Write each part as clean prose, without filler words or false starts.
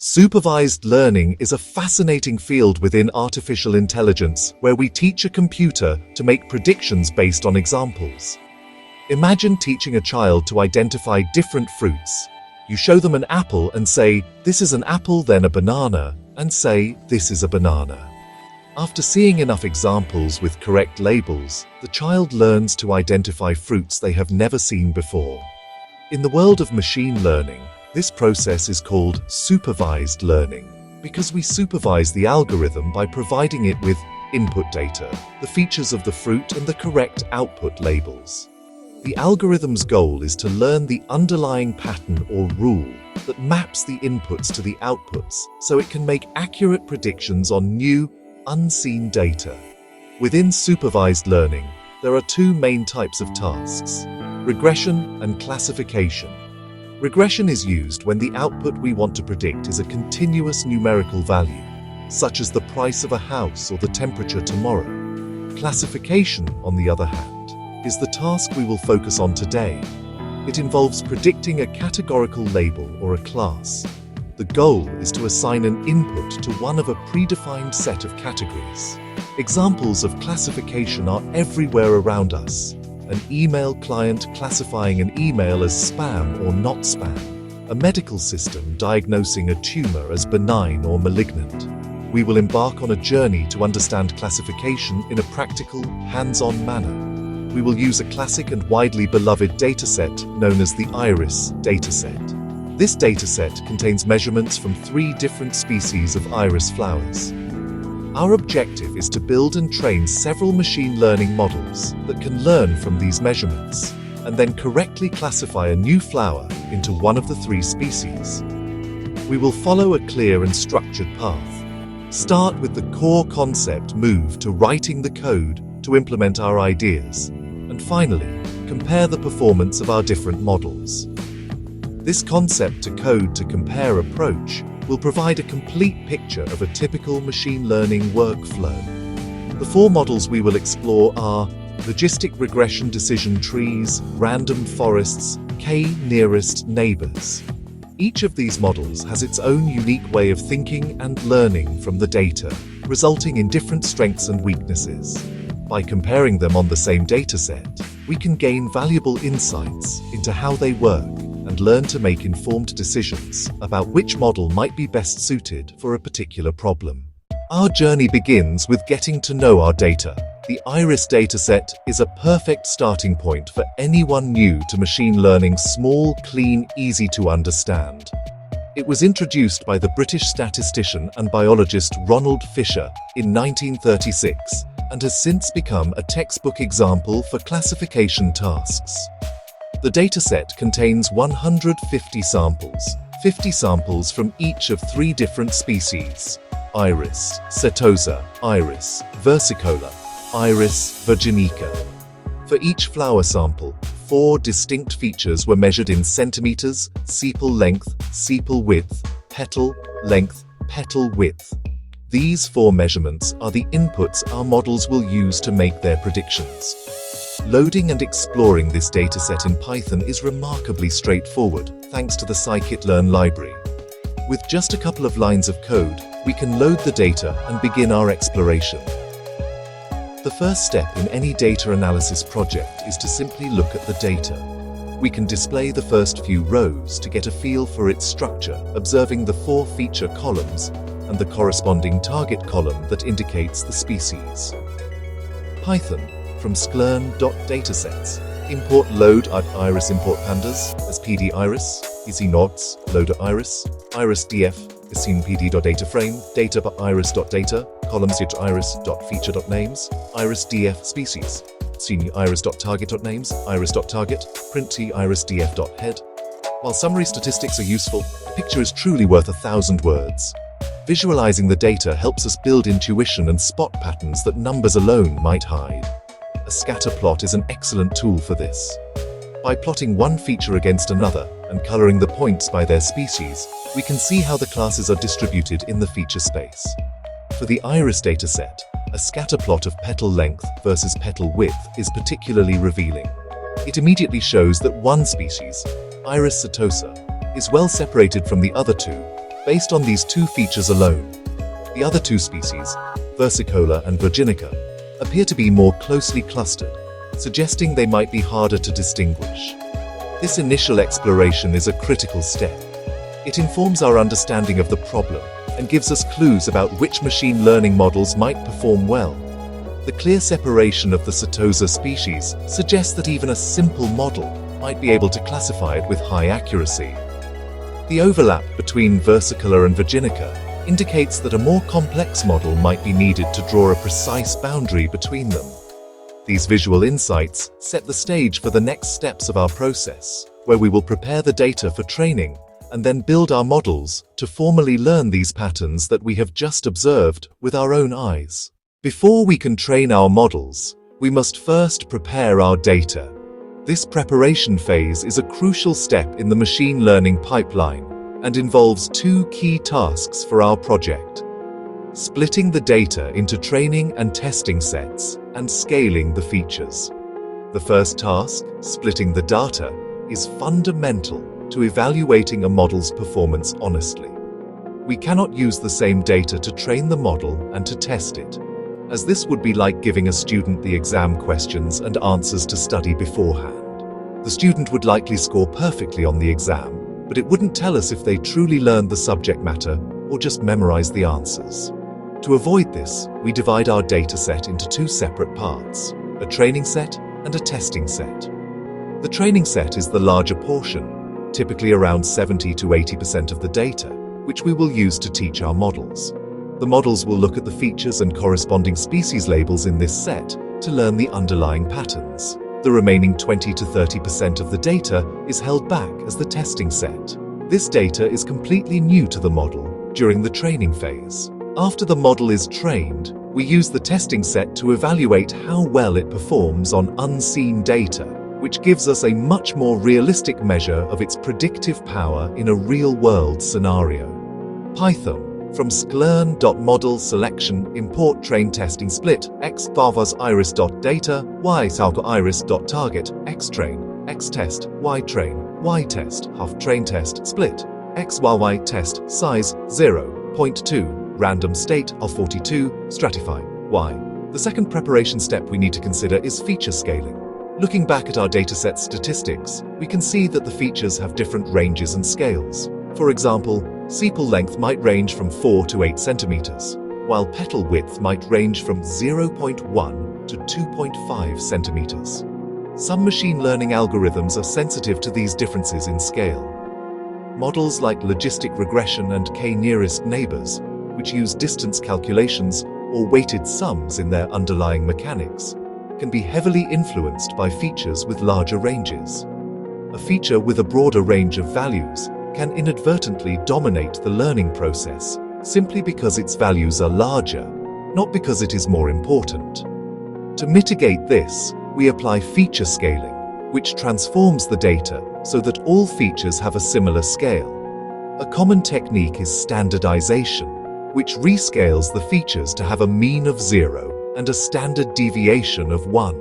Supervised learning is a fascinating field within artificial intelligence where we teach a computer to make predictions based on examples. Imagine teaching a child to identify different fruits. You show them an apple and say, "This is an apple," then a banana, and say, "This is a banana." After seeing enough examples with correct labels, the child learns to identify fruits they have never seen before. In the world of machine learning, this process is called supervised learning because we supervise the algorithm by providing it with input data, the features of the fruit, and the correct output labels. The algorithm's goal is to learn the underlying pattern or rule that maps the inputs to the outputs so it can make accurate predictions on new, unseen data. Within supervised learning, there are two main types of tasks: regression and classification. Regression is used when the output we want to predict is a continuous numerical value, such as the price of a house or the temperature tomorrow. Classification, on the other hand, is the task we will focus on today. It involves predicting a categorical label or a class. The goal is to assign an input to one of a predefined set of categories. Examples of classification are everywhere around us. An email client classifying an email as spam or not spam. A medical system diagnosing a tumor as benign or malignant. We will embark on a journey to understand classification in a practical, hands-on manner. We will use a classic and widely beloved dataset known as the iris dataset. This dataset contains measurements from 3 different species of iris flowers. Our objective is to build and train several machine learning models that can learn from these measurements and then correctly classify a new flower into one of the 3 species. We will follow a clear and structured path. Start with the core concept, move to writing the code to implement our ideas, and finally, compare the performance of our different models. This concept to code to compare approach will provide a complete picture of a typical machine learning workflow. The 4 models we will explore are logistic regression decision trees, random forests, k-nearest neighbors. Each of these models has its own unique way of thinking and learning from the data, resulting in different strengths and weaknesses. By comparing them on the same dataset, we can gain valuable insights into how they work and learn to make informed decisions about which model might be best suited for a particular problem. Our journey begins with getting to know our data. The iris dataset is a perfect starting point for anyone new to machine learning: small, clean, easy to understand. It was introduced by the British statistician and biologist Ronald Fisher in 1936 and has since become a textbook example for classification tasks. The dataset contains 150 samples, 50 samples from each of 3 different species: Iris setosa, Iris versicolor, Iris virginica. For each flower sample, 4 distinct features were measured in centimeters: sepal length, sepal width, petal length, petal width. These 4 measurements are the inputs our models will use to make their predictions. Loading and exploring this dataset in Python is remarkably straightforward, thanks to the Scikit-learn library. With just a couple of lines of code, we can load the data and begin our exploration. The first step in any data analysis project is to simply look at the data. We can display the first few rows to get a feel for its structure, observing the 4 feature columns and the corresponding target column that indicates the species. Python from scikit-learn.datasets. Import load at iris import pandas as pd iris, easy nodes, loader iris, iris df, assume pd.dataframe, data iris.data, columns iris.feature.names, iris df species, assume iris.target.names, iris.target, print t iris df.head. While summary statistics are useful, a picture is truly worth 1,000 words. Visualizing the data helps us build intuition and spot patterns that numbers alone might hide. A scatter plot is an excellent tool for this. By plotting one feature against another and coloring the points by their species, we can see how the classes are distributed in the feature space. For the iris dataset, a scatter plot of petal length versus petal width is particularly revealing. It immediately shows that one species, Iris setosa, is well separated from the other 2, based on these two features alone. The other two species, versicolor and virginica, appear to be more closely clustered, suggesting they might be harder to distinguish. This initial exploration is a critical step. It informs our understanding of the problem and gives us clues about which machine learning models might perform well. The clear separation of the Setosa species suggests that even a simple model might be able to classify it with high accuracy. The overlap between versicolor and virginica indicates that a more complex model might be needed to draw a precise boundary between them. These visual insights set the stage for the next steps of our process, where we will prepare the data for training and then build our models to formally learn these patterns that we have just observed with our own eyes. Before we can train our models, we must first prepare our data. This preparation phase is a crucial step in the machine learning pipeline and involves two key tasks for our project: splitting the data into training and testing sets and scaling the features. The first task, splitting the data, is fundamental to evaluating a model's performance honestly. We cannot use the same data to train the model and to test it, as this would be like giving a student the exam questions and answers to study beforehand. The student would likely score perfectly on the exam, but it wouldn't tell us if they truly learned the subject matter or just memorized the answers. To avoid this, we divide our dataset into two separate parts: a training set and a testing set. The training set is the larger portion, typically around 70 to 80% of the data, which we will use to teach our models. The models will look at the features and corresponding species labels in this set to learn the underlying patterns. The remaining 20 to 30% of the data is held back as the testing set. This data is completely new to the model during the training phase. After the model is trained, we use the testing set to evaluate how well it performs on unseen data, which gives us a much more realistic measure of its predictive power in a real-world scenario. Python, from scikit-learn.model selection import train testing split x varvas iris.data y salco iris.target x train x test y train y test half train test split x y test size 0.2 random state of 42 stratify y. The second preparation step we need to consider is feature scaling. Looking back at our dataset statistics, we can see that the features have different ranges and scales. For example, sepal length might range from 4 to 8 centimeters, while petal width might range from 0.1 to 2.5 centimeters. Some machine learning algorithms are sensitive to these differences in scale. Models like Logistic Regression and K-nearest neighbors, which use distance calculations or weighted sums in their underlying mechanics, can be heavily influenced by features with larger ranges. A feature with a broader range of values can inadvertently dominate the learning process simply because its values are larger, not because it is more important. To mitigate this, we apply feature scaling, which transforms the data so that all features have a similar scale. A common technique is standardization, which rescales the features to have a mean of 0 and a standard deviation of 1.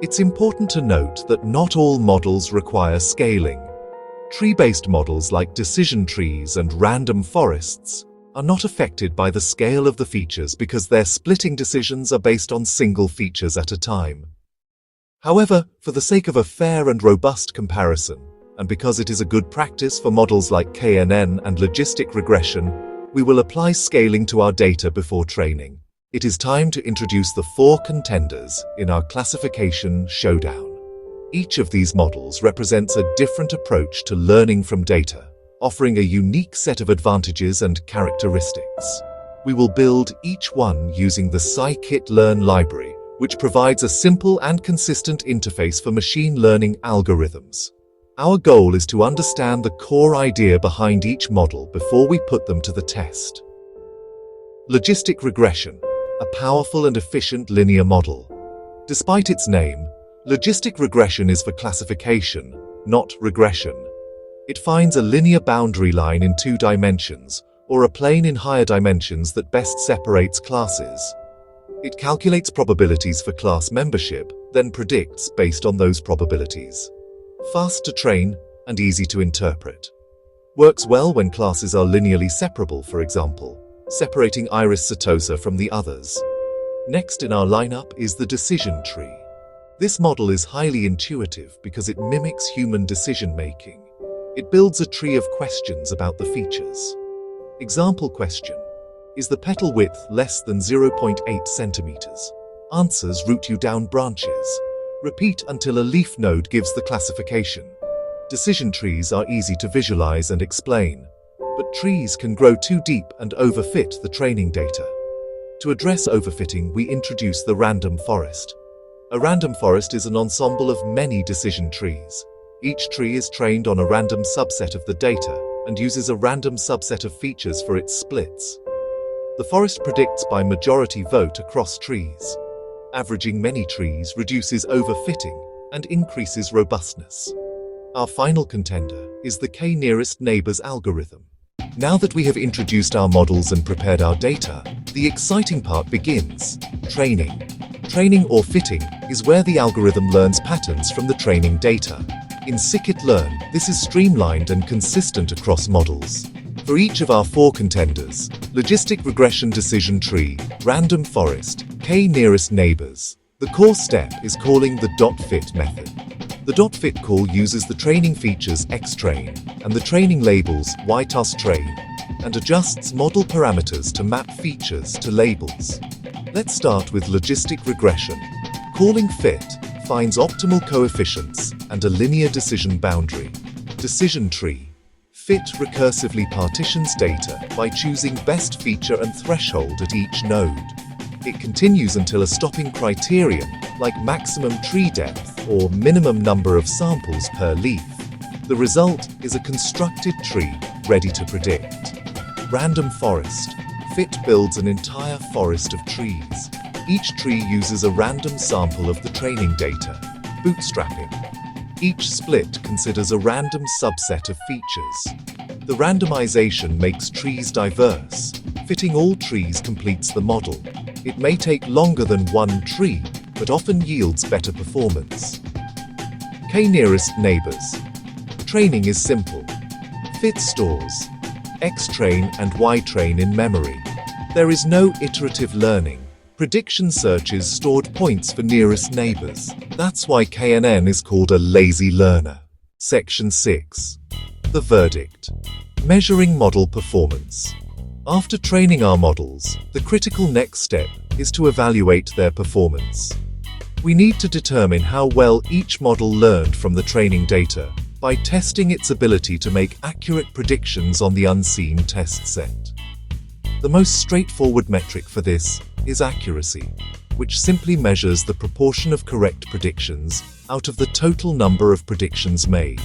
It's important to note that not all models require scaling. Tree-based models like decision trees and random forests are not affected by the scale of the features because their splitting decisions are based on single features at a time. However, for the sake of a fair and robust comparison, and because it is a good practice for models like KNN and logistic regression, we will apply scaling to our data before training. It is time to introduce the 4 contenders in our classification showdown. Each of these models represents a different approach to learning from data, offering a unique set of advantages and characteristics. We will build each one using the Scikit-learn library, which provides a simple and consistent interface for machine learning algorithms. Our goal is to understand the core idea behind each model before we put them to the test. Logistic regression, a powerful and efficient linear model. Despite its name, logistic regression is for classification, not regression. It finds a linear boundary line in 2 dimensions, or a plane in higher dimensions that best separates classes. It calculates probabilities for class membership, then predicts based on those probabilities. Fast to train and easy to interpret. Works well when classes are linearly separable, for example, separating iris setosa from the others. Next in our lineup is the decision tree. This model is highly intuitive because it mimics human decision-making. It builds a tree of questions about the features. Example question: is the petal width less than 0.8 centimeters? Answers route you down branches. Repeat until a leaf node gives the classification. Decision trees are easy to visualize and explain, but trees can grow too deep and overfit the training data. To address overfitting, we introduce the random forest. A random forest is an ensemble of many decision trees. Each tree is trained on a random subset of the data and uses a random subset of features for its splits. The forest predicts by majority vote across trees. Averaging many trees reduces overfitting and increases robustness. Our final contender is the k-nearest neighbors algorithm. Now that we have introduced our models and prepared our data, the exciting part begins: training. Training or fitting is where the algorithm learns patterns from the training data. In Scikit-learn, this is streamlined and consistent across models. For each of our 4 contenders, logistic regression, decision tree, random forest, k-nearest neighbors, the core step is calling the .fit method. The .fit call uses the training features xtrain and the training labels ytostrain and adjusts model parameters to map features to labels. Let's start with logistic regression. Calling fit finds optimal coefficients and a linear decision boundary. Decision tree. Fit recursively partitions data by choosing best feature and threshold at each node. It continues until a stopping criterion, like maximum tree depth or minimum number of samples per leaf. The result is a constructed tree ready to predict. Random forest. Fit builds an entire forest of trees. Each tree uses a random sample of the training data. Bootstrapping. Each split considers a random subset of features. The randomization makes trees diverse. Fitting all trees completes the model. It may take longer than one tree, but often yields better performance. K-nearest neighbors. Training is simple. Fit stores xtrain and ytrain in memory. There is no iterative learning. Prediction searches stored points for nearest neighbors. That's why KNN is called a lazy learner. Section 6. The verdict. Measuring model performance. After training our models, the critical next step is to evaluate their performance. We need to determine how well each model learned from the training data by testing its ability to make accurate predictions on the unseen test set. The most straightforward metric for this is accuracy, which simply measures the proportion of correct predictions out of the total number of predictions made.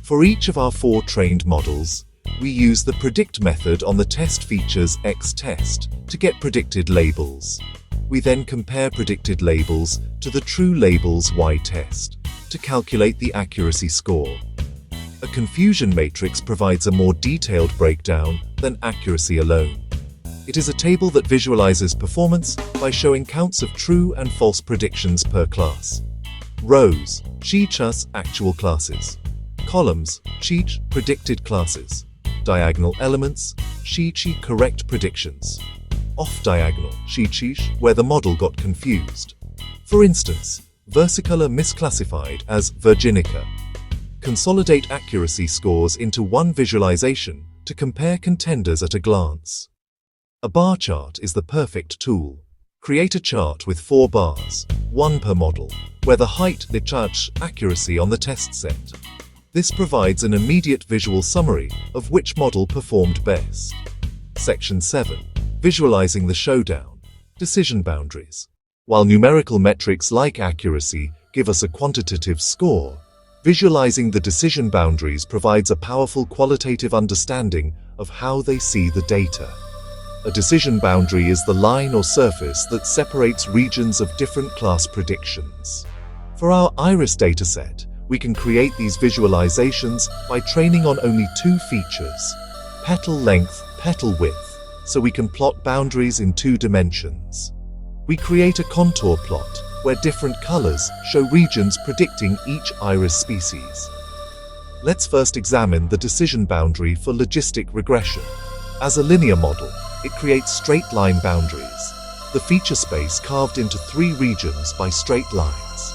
For each of our 4 trained models, we use the predict method on the test features xtest to get predicted labels. We then compare predicted labels to the true labels ytest to calculate the accuracy score. A confusion matrix provides a more detailed breakdown than accuracy alone. It is a table that visualizes performance by showing counts of true and false predictions per class. Rows, Chi-Chus actual classes. Columns, Chi-Ch predicted classes. Diagonal elements, Chi-Chi correct predictions. Off-diagonal, Chi-Chi where the model got confused. For instance, versicolor misclassified as Virginica. Consolidate accuracy scores into one visualization to compare contenders at a glance. A bar chart is the perfect tool. Create a chart with 4 bars, 1 per model, where the height determines accuracy on the test set. This provides an immediate visual summary of which model performed best. Section 7. Visualizing the showdown. Decision boundaries. While numerical metrics like accuracy give us a quantitative score, visualizing the decision boundaries provides a powerful qualitative understanding of how they see the data. A decision boundary is the line or surface that separates regions of different class predictions. For our iris dataset, we can create these visualizations by training on only 2 features, petal length, petal width, so we can plot boundaries in 2 dimensions. We create a contour plot where different colors show regions predicting each iris species. Let's first examine the decision boundary for logistic regression. As a linear model, it creates straight-line boundaries, the feature space carved into 3 regions by straight lines.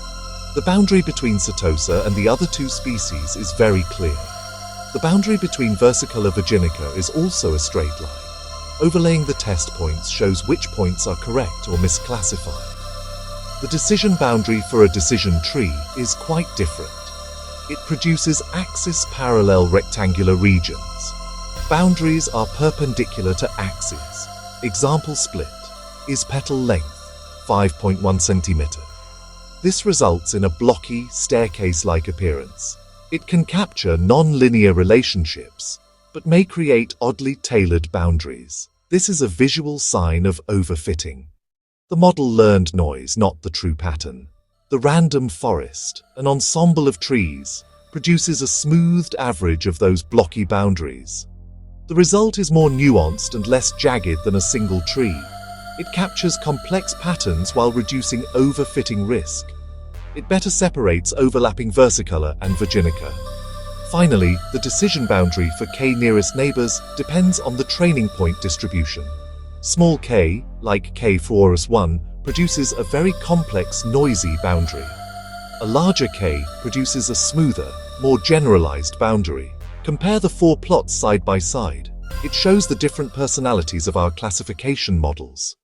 The boundary between Setosa and the other 2 species is very clear. The boundary between versicolor virginica is also a straight line. Overlaying the test points shows which points are correct or misclassified. The decision boundary for a decision tree is quite different. It produces axis-parallel rectangular regions. Boundaries are perpendicular to axes. Example split is petal length 5.1 centimeter. This results in a blocky, staircase-like appearance. It can capture non-linear relationships, but may create oddly tailored boundaries. This is a visual sign of overfitting. The model learned noise, not the true pattern. The random forest, an ensemble of trees, produces a smoothed average of those blocky boundaries. The result is more nuanced and less jagged than a single tree. It captures complex patterns while reducing overfitting risk. It better separates overlapping versicolor and virginica. Finally, the decision boundary for k nearest neighbors depends on the training point distribution. Small k, like k for 1, produces a very complex, noisy boundary. A larger k produces a smoother, more generalized boundary. Compare the 4 plots side by side. It shows the different personalities of our classification models.